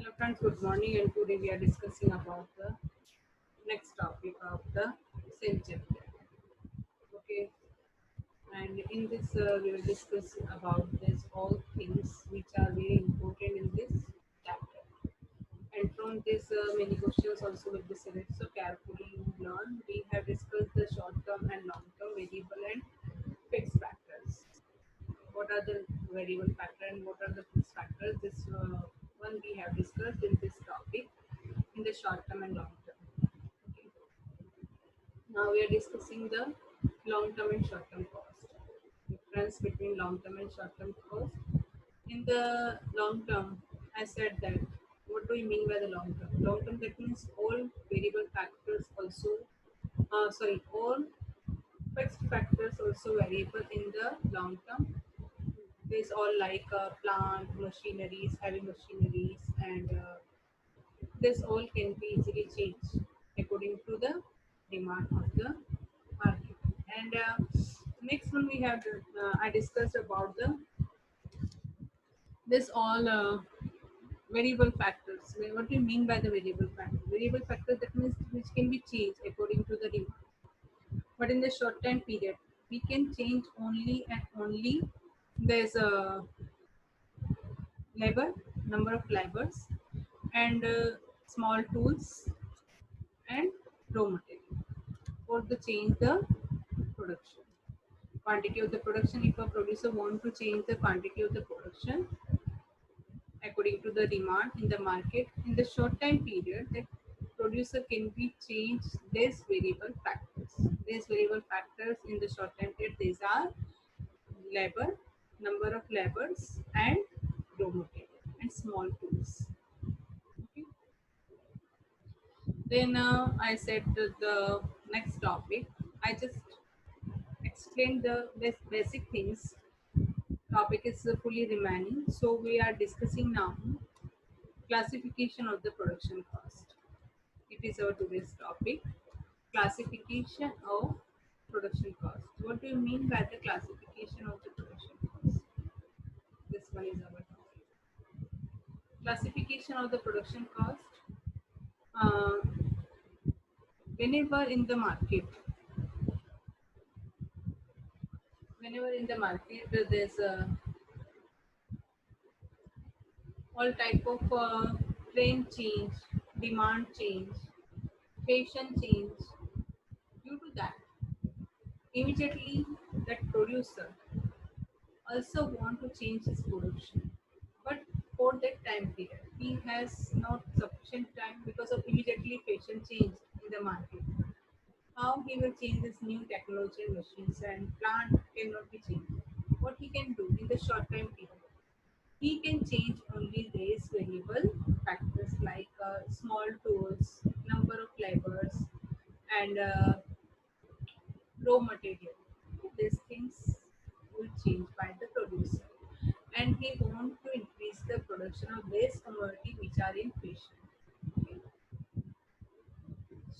Hello friends, good morning, and today we are discussing about the next topic of the same chapter. Okay, and in this we will discuss about this all things which are very important in this chapter. And from this many questions also will be selected. So carefully you learn. We have discussed the short term and long term variable and fixed factors. What are the variable factor and what are the fixed factors? This one we have discussed in this topic in the short term and long term. Okay. Now we are discussing the long term and short term cost. Difference between long term and short term cost. In the long term, I said that what do we mean by the long term? Long term that means all variable factors also all fixed factors also variable in the long term. These all like plant, machineries, heavy machineries, and this all can be easily changed according to the demand of the market. And next one we have I discussed about the this all variable factors. What do you mean by the variable factor? Variable factor that means which can be changed according to the demand. But in the short time period, we can change only and only there's a labor, number of labors, and small tools and raw material for the change the production. Quantity of the production, if a producer want to change the quantity of the production according to the demand in the market in the short time period, the producer can be changed these variable factors. These variable factors in the short time period, these are labor, number of labors, and raw material and small tools. Okay. Then I said the next topic. I just explained the basic things. Topic is fully remaining. So we are discussing now classification of the production cost. It is our today's topic. Classification of production cost. What do you mean by the classification of the production cost? This one is our topic. Classification of the production cost. Uh, whenever in the market whenever in the market there's all type of trend change, demand change, fashion change. Due to that, immediately that producer also want to change his production, but for that time period he has not sufficient time because of immediately fashion change in the market. How he will change this new technology and machines and plant cannot be changed. What he can do in the short time period, he can change only these variable factors like small tools, number of labors, and raw material. These things will change by the producer, and he want to increase the production of these commodity which are in fashion. Okay.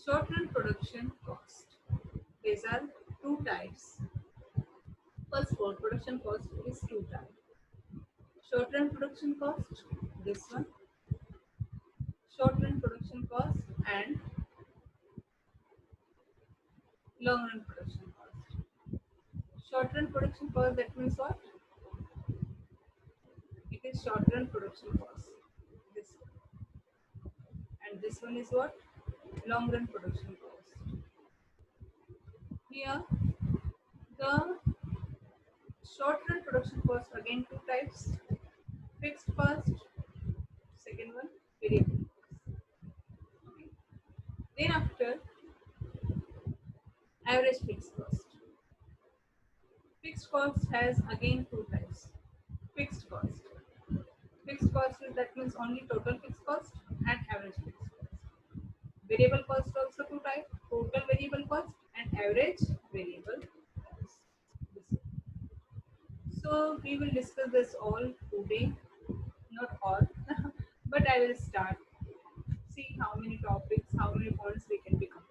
Short-run production cost. These are two types. First of all, production cost is two types. Short-run production cost, this one, short-run production cost and long-run production cost. Short-run production cost, that means what? It is short-run production cost. This one. And this one is what? Long-run production cost. Here, the short-run production cost again two types: fixed cost, second one variable cost. Okay. Then after average fixed cost. Fixed cost has again two types. Fixed cost. Fixed cost is that means only total fixed cost and average fixed cost. Variable cost also two types: total variable cost and average variable cost. This. So we will discuss this all today, not all, but I will start. See how many topics, how many points we can be complete.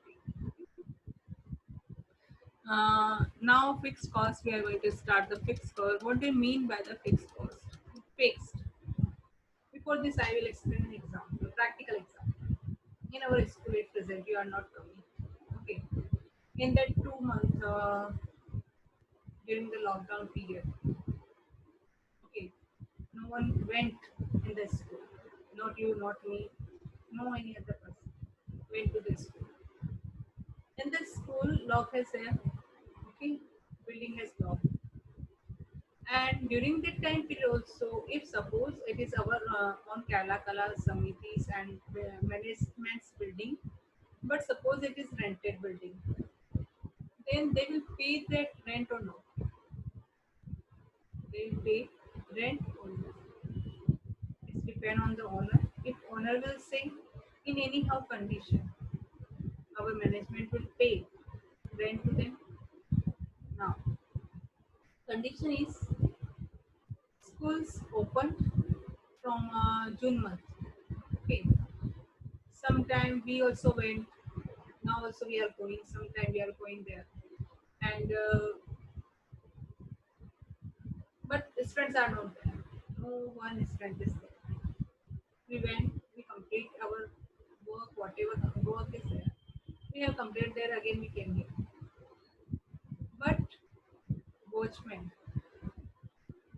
Now fixed cost, we are going to start the fixed cost. What do you mean by the fixed cost? Fixed. For this, I will explain an example, practical example. In our school at present, you are not coming. Okay. In that 2 month during the lockdown period, okay, no one went in the school. Not you, not me, no any other person went to the school. In the school, lock has there. Okay, building has locked. And during that time period also, if suppose it is our on Kerala Kala Samitis and management's building, but suppose it is rented building, then they will pay that rent or no? They will pay rent or no? It depend on the owner. If owner will say in anyhow condition, our management will pay rent to them. Now, condition is schools opened from June month. Okay, sometime we also went. Now also we are going. Sometime we are going there, and but students are not there. No one student is there. We went. We complete our work, whatever work is there. We have completed there. Again we came here. But watchman,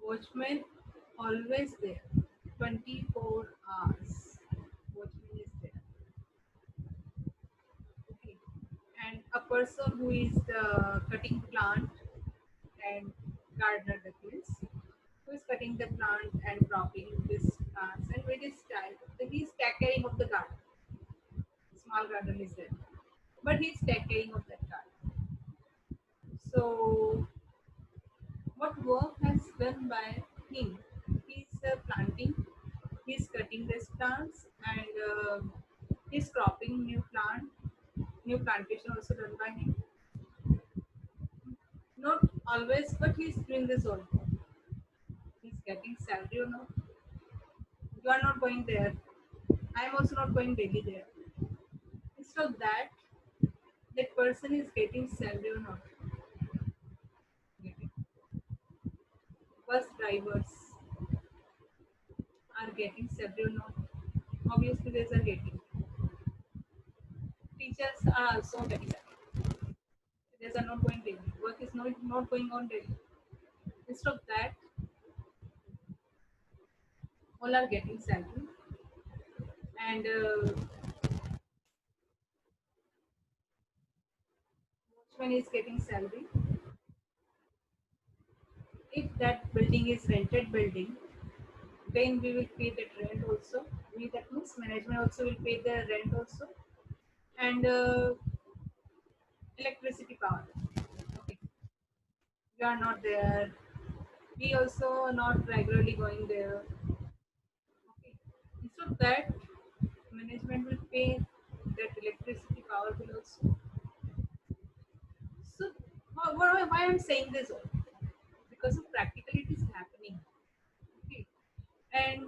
watchman always there. 24 hours. Watchman is there. Okay. And a person who is cutting plant and gardener that means who is cutting the plant and cropping this plants and various type. So he is take caring of the garden. Small garden is there, but he is take caring of that garden. So what work has done by him? He is planting, he is cutting these plants, and he is cropping new plant. New plantation also done by him. Not always, but he is doing this also. He is getting salary or not. You are not going there. I am also not going daily there. Instead of that, that person is getting salary or not. Getting. Bus drivers are getting salary or not. Obviously, they are getting. Teachers are also getting salary. They are not going daily. Work is not going on daily. Instead of that, all are getting salary, and watchman is getting salary. If that building is rented building, then we will pay that rent also. We that means management also will pay the rent also, and electricity power. Okay, we are not there. We also not regularly going there. Okay, instead of that, management will pay that electricity power bill also. So why I'm saying this all? Because of practically it is happening. Okay, and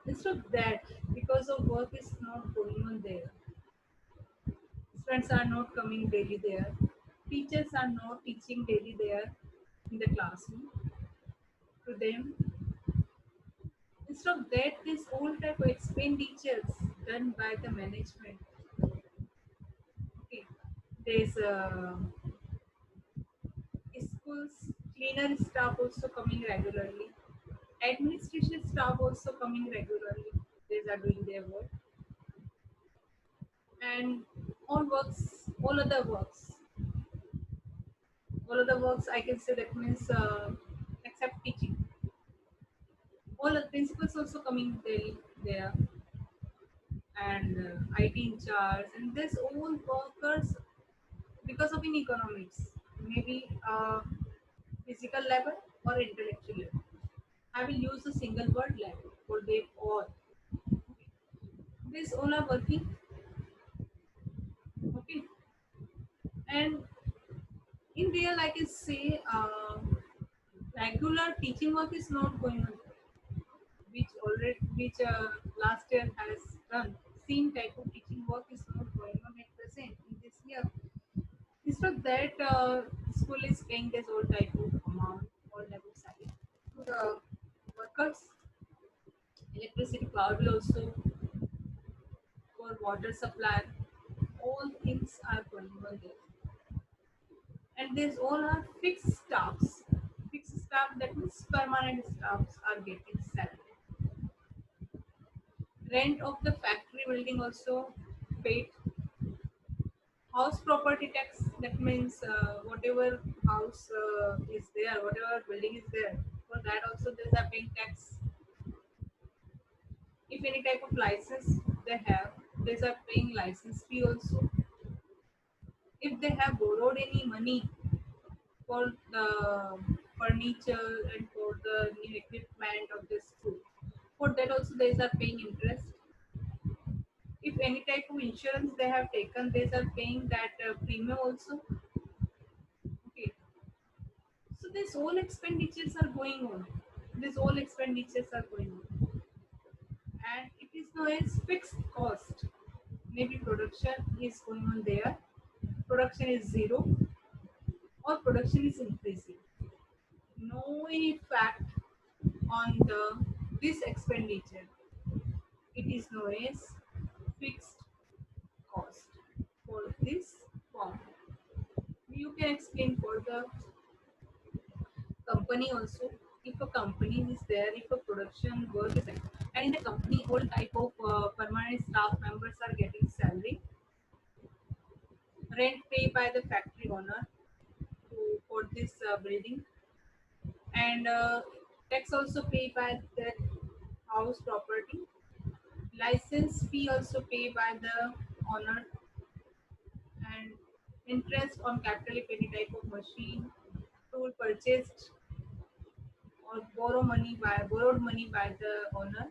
instead of that, because of work is not going on there, students are not coming daily there. Teachers are not teaching daily there in the classroom to them. Instead of that, this whole type of expenditures done by the management. Okay, there's schools cleaner staff also coming regularly. Administration staff also coming regularly. They are doing their work and all other works, all other works. I can say that means except teaching. All the principals also coming there and IT in charge and this all workers because of in economics, maybe physical level or intellectual level. I will use a single word level for they all. This all are working, okay. And in real, I can say regular teaching work is not going on, which last year has done. Same type of teaching work is not going on at present in this year. Instead of that, school is paying this all type of amount, all level salary to the workers, electricity power will also, for water supply, all things are going on there. And these all are fixed staffs. Fixed staff, that means permanent staffs are getting salary. Rent of the factory building also paid. House property tax, that means whatever house is there, whatever building is there, for that also they are paying tax. If any type of license they have, they are paying license fee also. If they have borrowed any money for the furniture and for the new equipment of the school, for that also they are paying interest. If any type of insurance they have taken, they are paying that premium also. Okay, so these all expenditures are going on. These all expenditures are going on, and it is known as fixed cost. Maybe production is going on there, production is zero, or production is increasing. No effect on the this expenditure. It is known as fixed cost for this form. You can explain for the company also. If a company is there, if a production work is there, and in the company all type of permanent staff members are getting salary, rent paid by the factory owner for this building, and tax also paid by the house property, license fee also paid by the owner, and interest on capital if any type of machine tool purchased or borrowed money by the owner,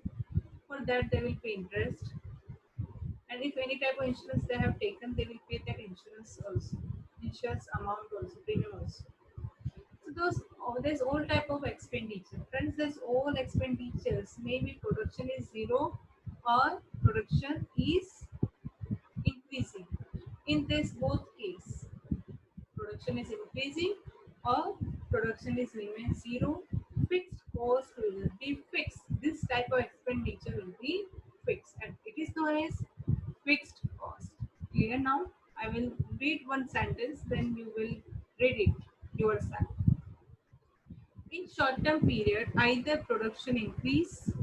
for that they will pay interest. And if any type of insurance they have taken, they will pay that insurance also, insurance amount also, premium also. So there's all type of expenditure. Friends, there's all expenditures. Maybe production is zero or production is increasing. In this both case, production is increasing or production is remain zero, fixed cost will be fixed. This type of expenditure will be fixed, and it is known as fixed cost. Clear now? I will read one sentence, then you will read it yourself. In short-term period, either production increases,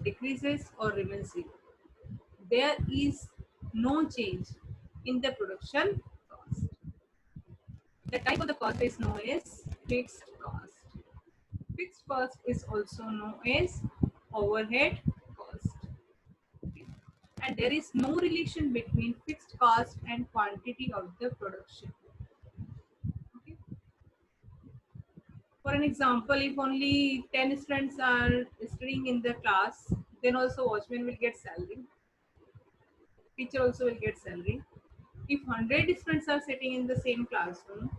decreases, or remains zero. There is no change in the production cost. The type of the cost is known as fixed cost. Fixed cost is also known as overhead cost. Okay. And there is no relation between fixed cost and quantity of the production. Okay. For an example, if only 10 students are studying in the class, then also watchman will get salary. Teacher also will get salary. If 100 students are sitting in the same classroom,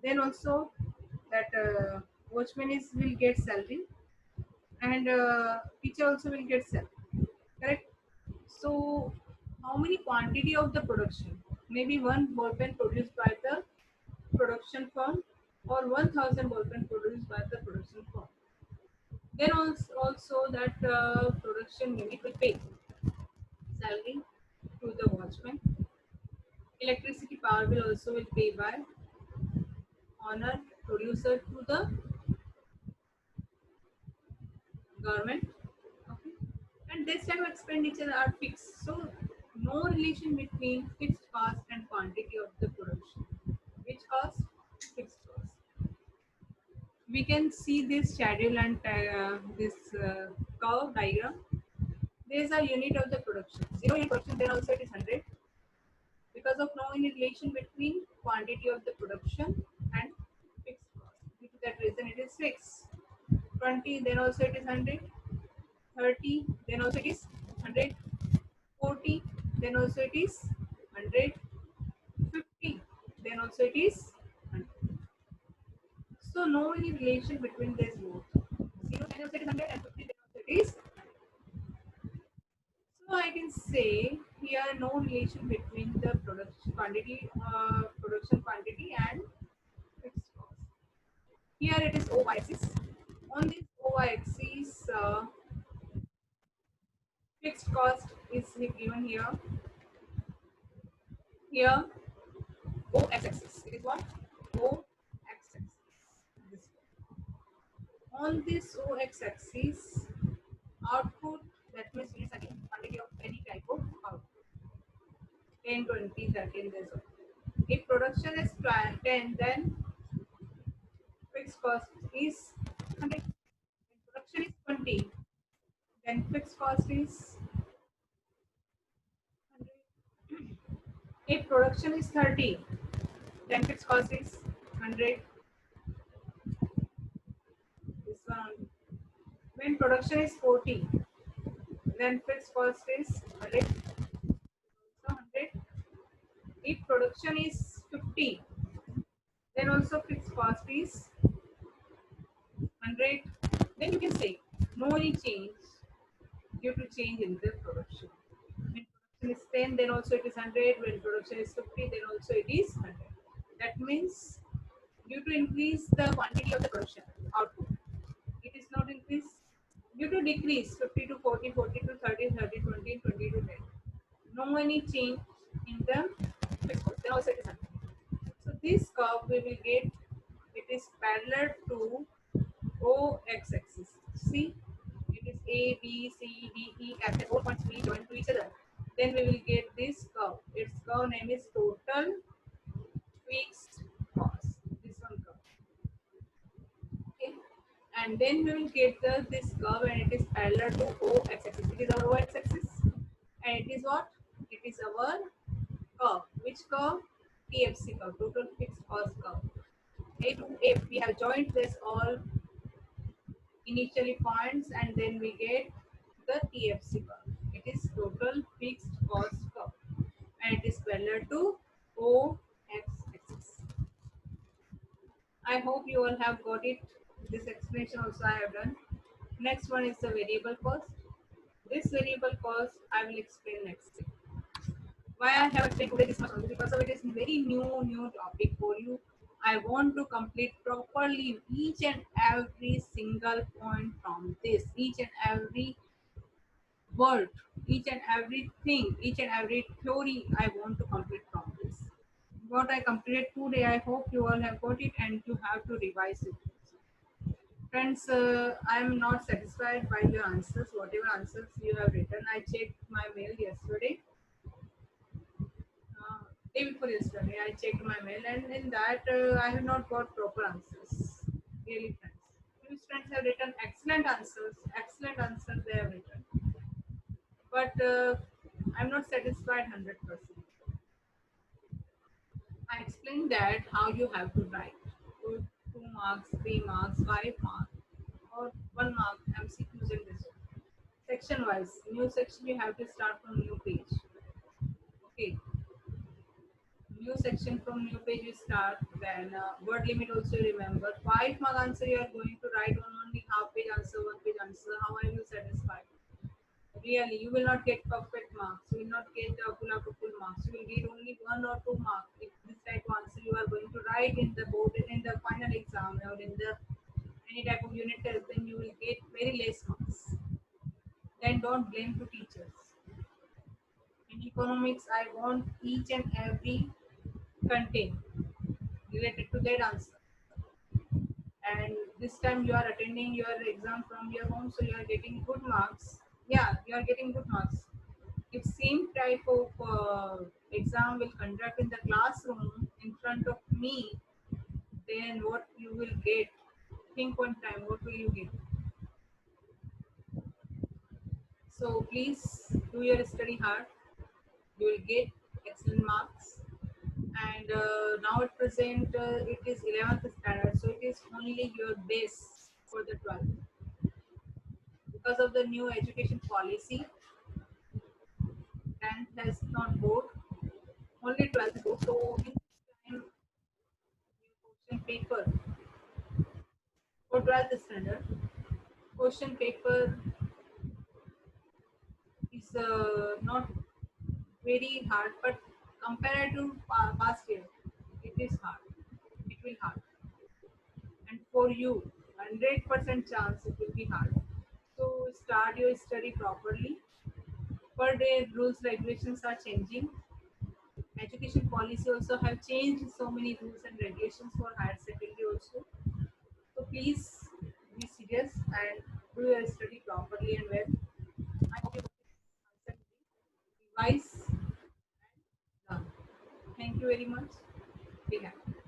then also that watchman is will get salary, and teacher also will get salary. Correct? So, how many quantity of the production? Maybe one ball pen produced by the production firm, or 1,000 ball pen produced by the production firm. Then also that production unit will pay salary to the watchman. Electricity power will also will pay by owner producer to the government. Okay. And this type of expenditure are fixed. So no relation between fixed cost and quantity of the production. Which cost? Fixed cost. We can see this schedule and this curve diagram. There is a unit of the production. Zero unit production, then also it is 100. Because of no any relation between quantity of the production and fixed cost. Due to that reason, it is fixed. 20, then also it is 100. 30, then also it is 100. 40, then also it is 100. 50, then also it is 100. So no any relation between these both. 0, then also it is 100, and 50, then also it is. So I can say here no relation between the production quantity and fixed cost. Here it is OY axis. On this OY axis, fixed cost is given here. Here, OX axis. It is what? OX axis. This on this OX axis, output, that means it is again quantity of any type of output. 10, 20, 30, and so on. If production is 10, then fixed cost is 100. If production is 20, then fixed cost is 100. If production is 30, then fixed cost is 100. This one. When production is 40, then fixed cost is 100. So 100. If production is 50, then also fixed cost is 100. Then you can say no any change due to change in the production. When production is 10, then also it is 100. When production is 50, then also it is 100. That means due to increase the quantity of the production output, it is not increase. Due to decrease 50 to 40, 40 to 30, 30 20, 20 to 10. No any change in the fixed cost. Then also it is 100. So this curve we will get, it is parallel to OX axis. See, it is A, B, C, D, E, F, and all points will join to each other. Then we will get this curve. Its curve name is total fixed cost. This one curve. Okay. And then we will get this curve and it is parallel to OX axis. It is our OX axis. And it is what? It is our curve. Which curve? TFC curve, total fixed cost curve. A to F, we have joined this all initially points and then we get the TFC curve. It is total fixed cost curve and it is parallel to OX axis. I hope you all have got it. This explanation also I have done. Next one is the variable cost. This variable cost I will explain next week. Why I have explained today this much only because of it is very new topic for you. I want to complete properly each and every single point from this, each and every word, each and everything, each and every theory I want to complete from this. What I completed today, I hope you all have got it and you have to revise it. Friends, I am not satisfied by your answers, whatever answers you have written. I checked my mail yesterday. Day before yesterday, I checked my mail, and in that, I have not got proper answers. Really, friends. Few friends have written excellent answers. Excellent answers they have written, but I'm not satisfied 100%. I explained that how you have to write. So 2 marks, 3 marks, 5 marks, or 1 mark MCQs and this. Section wise, new section you have to start from new page. Okay, new section from new page you start. Then word limit also remember. 5 mark answer you are going to write on only half page answer, 1 page answer. How are you satisfied? Really, you will not get perfect marks. You will not get full marks. You will get only 1 or 2 marks. If this type of answer you are going to write in the board in the final exam or in the any type of unit test, then you will get very less marks. Then don't blame to teachers. In economics, I want each and every content related to that answer. And this time you are attending your exam from your home, so you are getting good marks. Yeah, you are getting good marks. If same type of exam will conduct in the classroom in front of me, then what you will get? Think one time, what will you get? So please do your study hard. You will get excellent marks. And now at present it is 11th standard, so it is only your base for the 12th. Because of the new education policy, 10th has not board, only 12th board. So in this time, your question paper for 12th standard, question paper is not very hard, but compared to past year, it is hard. It will hard. And for you. 100% chance it will be hard. So start your study properly. Per day rules regulations are changing. Education policy also have changed so many rules and regulations for higher secondary also. So please be serious and do your study properly and well. I hope you answer revise and learn. Thank you very much. Be happy.